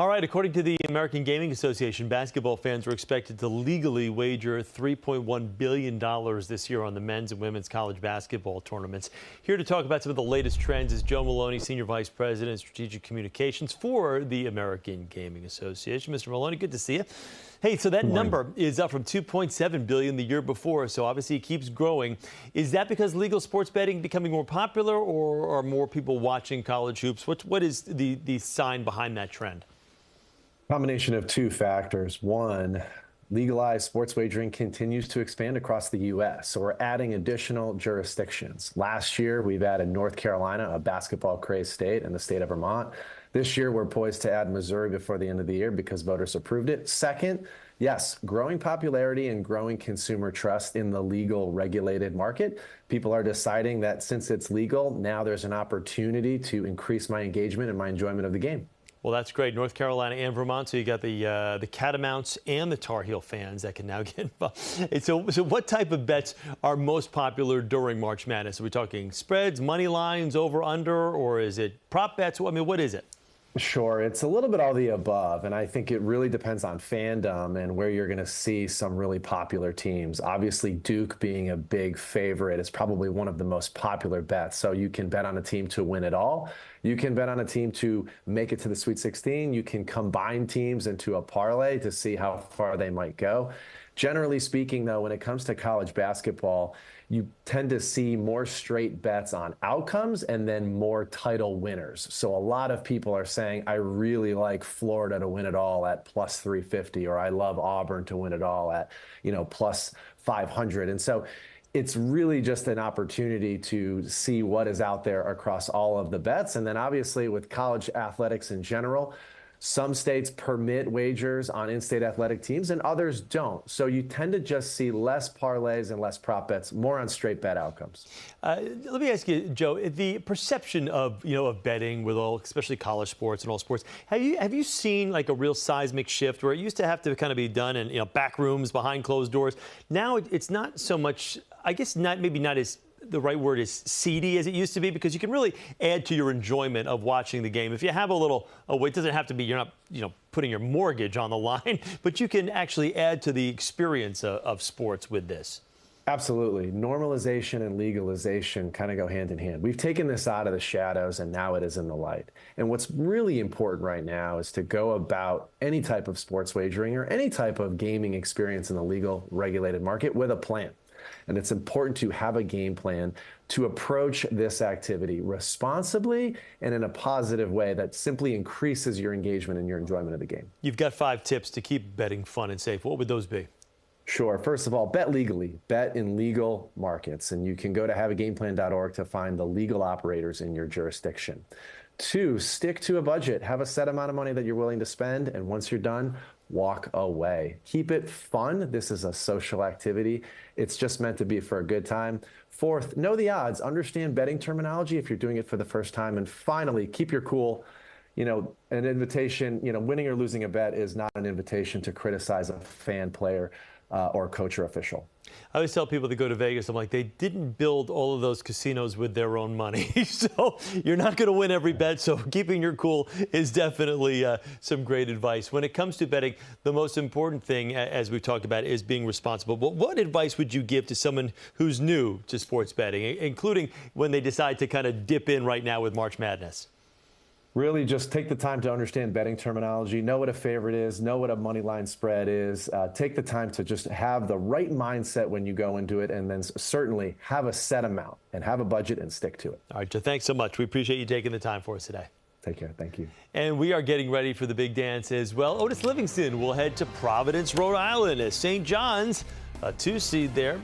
All right, according to the American Gaming Association, basketball fans are expected to legally wager $3.1 billion this year on the men's and women's college basketball tournaments. Here to talk about some of the latest trends is Joe Maloney, Senior Vice President, Strategic Communications for the American Gaming Association. Mr. Maloney, good to see you. Hey, so that number is up from $2.7 billion the year before, so obviously it keeps growing. Is that because legal sports betting becoming more popular, or are more people watching college hoops? What is the sign behind that trend? Combination of two factors. One, legalized sports wagering continues to expand across the U.S., so we're adding additional jurisdictions. Last year, we've added North Carolina, a basketball-crazed state, and the state of Vermont. This year, we're poised to add Missouri before the end of the year because voters approved it. Second, yes, growing popularity and growing consumer trust in the legal regulated market. People are deciding that since it's legal, now there's an opportunity to increase my engagement and my enjoyment of the game. Well, that's great. North Carolina and Vermont. So you got the Catamounts and the Tar Heel fans that can now get involved. So what type of bets are most popular during March Madness? Are we talking spreads, money lines, over, under, or is it prop bets? I mean, what is it? Sure. It's a little bit all of the above, and I think it really depends on fandom and where you're going to see some really popular teams. Obviously, Duke being a big favorite is probably one of the most popular bets. So you can bet on a team to win it all. You can bet on a team to make it to the Sweet 16. You can combine teams into a parlay to see how far they might go. Generally speaking, though, when it comes to college basketball, you tend to see more straight bets on outcomes and then more title winners. So a lot of people are saying, I really like Florida to win it all at plus 350, or I love Auburn to win it all at, plus 500. And so it's really just an opportunity to see what is out there across all of the bets. And then obviously with college athletics in general, some states permit wagers on in-state athletic teams and others don't. So you tend to just see less parlays and less prop bets, more on straight bet outcomes. Let me ask you, Joe, the perception of betting with all, especially college sports and all sports, have you seen like a real seismic shift where it used to have to kind of be done in back rooms behind closed doors? Now it's not so much, I guess maybe not as the right word is seedy as it used to be, because you can really add to your enjoyment of watching the game. If you have a little, it doesn't have to be, you're not, putting your mortgage on the line, but you can actually add to the experience of sports with this. Absolutely. Normalization and legalization kind of go hand in hand. We've taken this out of the shadows and now it is in the light. And what's really important right now is to go about any type of sports wagering or any type of gaming experience in the legal regulated market with a plan. And it's important to have a game plan to approach this activity responsibly and in a positive way that simply increases your engagement and your enjoyment of the game. You've got 5 tips to keep betting fun and safe. What would those be? Sure. First of all, bet legally. Bet in legal markets. And you can go to haveagameplan.org to find the legal operators in your jurisdiction. 2, stick to a budget. Have a set amount of money that you're willing to spend. And once you're done, walk away. Keep it fun. This is a social activity. It's just meant to be for a good time. 4th, know the odds. Understand betting terminology if you're doing it for the first time. And finally, keep your cool. An invitation, winning or losing a bet is not an invitation to criticize a fan, player, or coach or official. I always tell people that go to Vegas, I'm like, they didn't build all of those casinos with their own money. So you're not going to win every bet. So keeping your cool is definitely some great advice. When it comes to betting, the most important thing, as we've talked about, is being responsible. But what advice would you give to someone who's new to sports betting, including when they decide to kind of dip in right now with March Madness? Really just take the time to understand betting terminology, know what a favorite is, know what a money line spread is, take the time to just have the right mindset when you go into it, and then certainly have a set amount and have a budget and stick to it. All right, Joe, thanks so much. We appreciate you taking the time for us today. Take care. Thank you. And we are getting ready for the big dance as well. Otis Livingston will head to Providence, Rhode Island, as St. John's, a 2 seed there,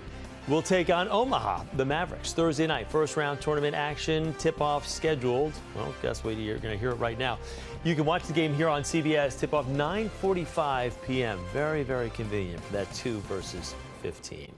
will take on Omaha, the Mavericks, Thursday night. First round tournament action, tip-off scheduled. Well, guess what? You're going to hear it right now. You can watch the game here on CBS. Tip-off 9:45 p.m. Very, very convenient for that 2 versus 15.